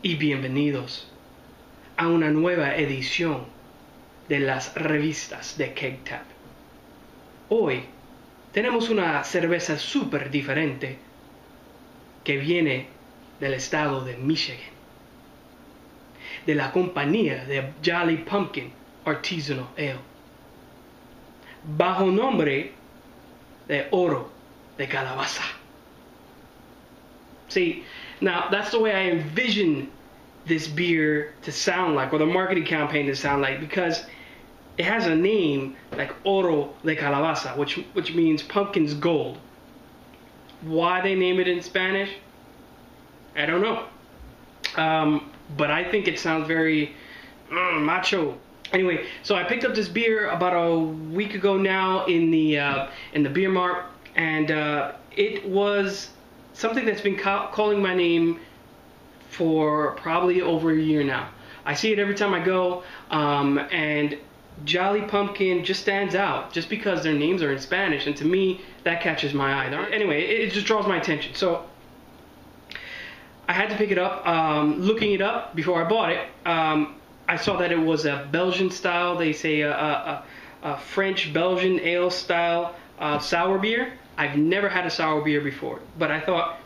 y bienvenidos a una nueva edición de las revistas de Keg Tap. Hoy tenemos una cerveza súper diferente que viene del estado de Michigan, de la compañía de Jolly Pumpkin Artisanal Ale, bajo nombre de Oro de Calabaza. See, now that's the way I envision this beer to sound like, or the marketing campaign to sound like, because it has a name like Oro de Calabaza, which means pumpkin's gold. Why they name it in Spanish, I don't know. But I think it sounds very macho. Anyway, so I picked up this beer about a week ago now in the beer mart, and it was something that's been calling my name for probably over a year now. I see it every time I go, and Jolly Pumpkin just stands out just because their names are in Spanish, and to me that catches my eye. Anyway, it just draws my attention, so I had to pick it up. Looking it up before I bought it, I saw that it was a Belgian style. They say a French Belgian ale style sour beer. I've never had a sour beer before, but I thought,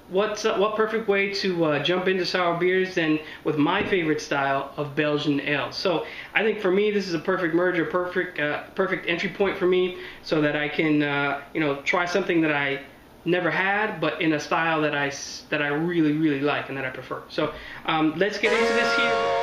what perfect way to jump into sour beers than with my favorite style of Belgian ale. So I think for me this is a perfect merger, perfect entry point for me, so that I can try something that I never had, but in a style that I really like and that I prefer. So let's get into this here.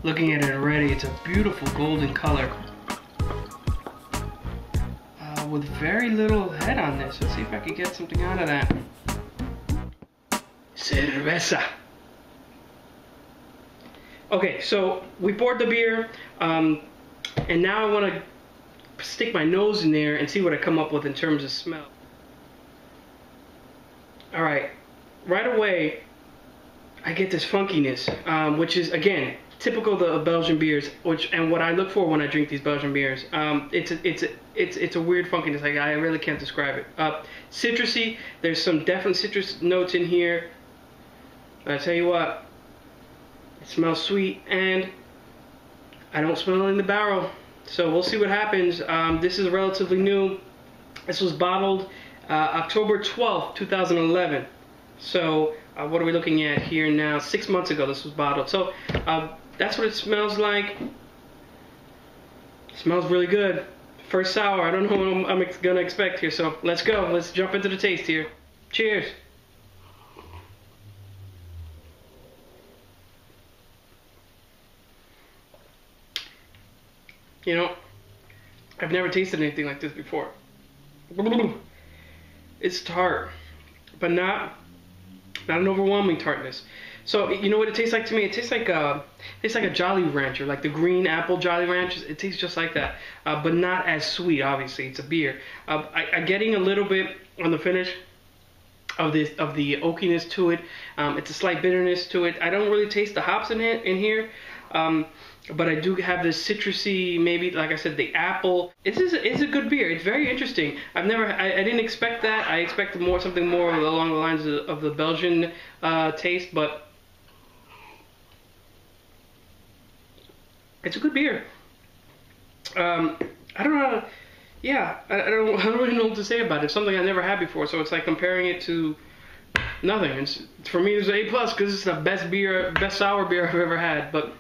Looking at it already, it's a beautiful golden color with very little head on this. Let's see if I can get something out of that. Cerveza. Okay, so we poured the beer, and now I want to stick my nose in there and see what I come up with in terms of smell. Alright, right away I get this funkiness, which is, again, typical of Belgian beers, and what I look for when I drink these Belgian beers. It's a weird funkiness. Like, I really can't describe it. Citrusy. There's some definite citrus notes in here. But I tell you what, it smells sweet, and I don't smell it in the barrel. So we'll see what happens. This is relatively new. This was bottled October 12th, 2011. So what are we looking at here now? 6 months ago this was bottled. So that's what it smells like. It smells really good. First sour. I don't know what I'm gonna expect here. So let's go. Let's jump into the taste here. Cheers. You know, I've never tasted anything like this before. It's tart, but not an overwhelming tartness. So you know what it tastes like to me? It tastes like a Jolly Rancher, like the green apple Jolly Ranchers. It tastes just like that, but not as sweet. Obviously, it's a beer. I'm getting a little bit on the finish of the oakiness to it. It's a slight bitterness to it. I don't really taste the hops in here. But I do have this citrusy, maybe, like I said, the apple. It's a good beer. It's very interesting. I didn't expect that. I expected something more along the lines of the Belgian taste, but it's a good beer. I don't know. Yeah, I don't really know what to say about it. It's something I never had before, so it's like comparing it to nothing. For me, it's an A+ because it's the best sour beer I've ever had. But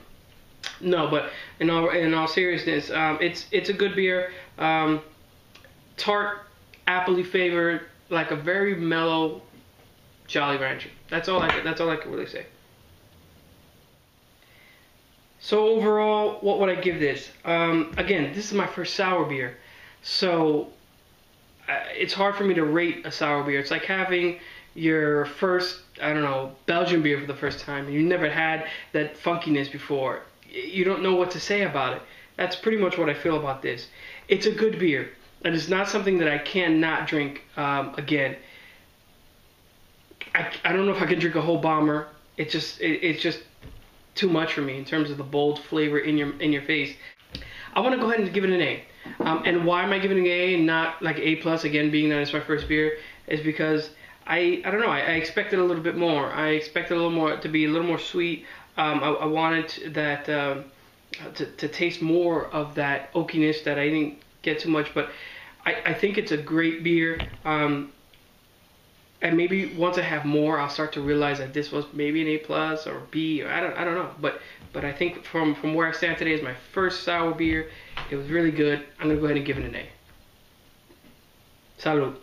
no, but in all seriousness, it's a good beer. Tart, appley flavor, like a very mellow Jolly Rancher. That's all I can really say. So overall, what would I give this? Again, this is my first sour beer, so it's hard for me to rate a sour beer. It's like having your first, I don't know, Belgian beer for the first time. You never had that funkiness before. You don't know what to say about it. That's pretty much what I feel about this. It's a good beer, and it's not something that I cannot drink again. I don't know if I can drink a whole bomber. It's just too much for me in terms of the bold flavor in your face. I want to go ahead and give it an A. And why am I giving it an A and not like A plus? Again, being that it's my first beer, is because I don't know. I expected a little bit more. I expected a little more to be a little more sweet. I wanted that to taste more of that oakiness that I didn't get too much. But I think it's a great beer. And maybe once I have more, I'll start to realize that this was maybe an A plus or B. Or I don't know. But I think from where I stand today as my first sour beer, it was really good. I'm gonna go ahead and give it an A. Salud.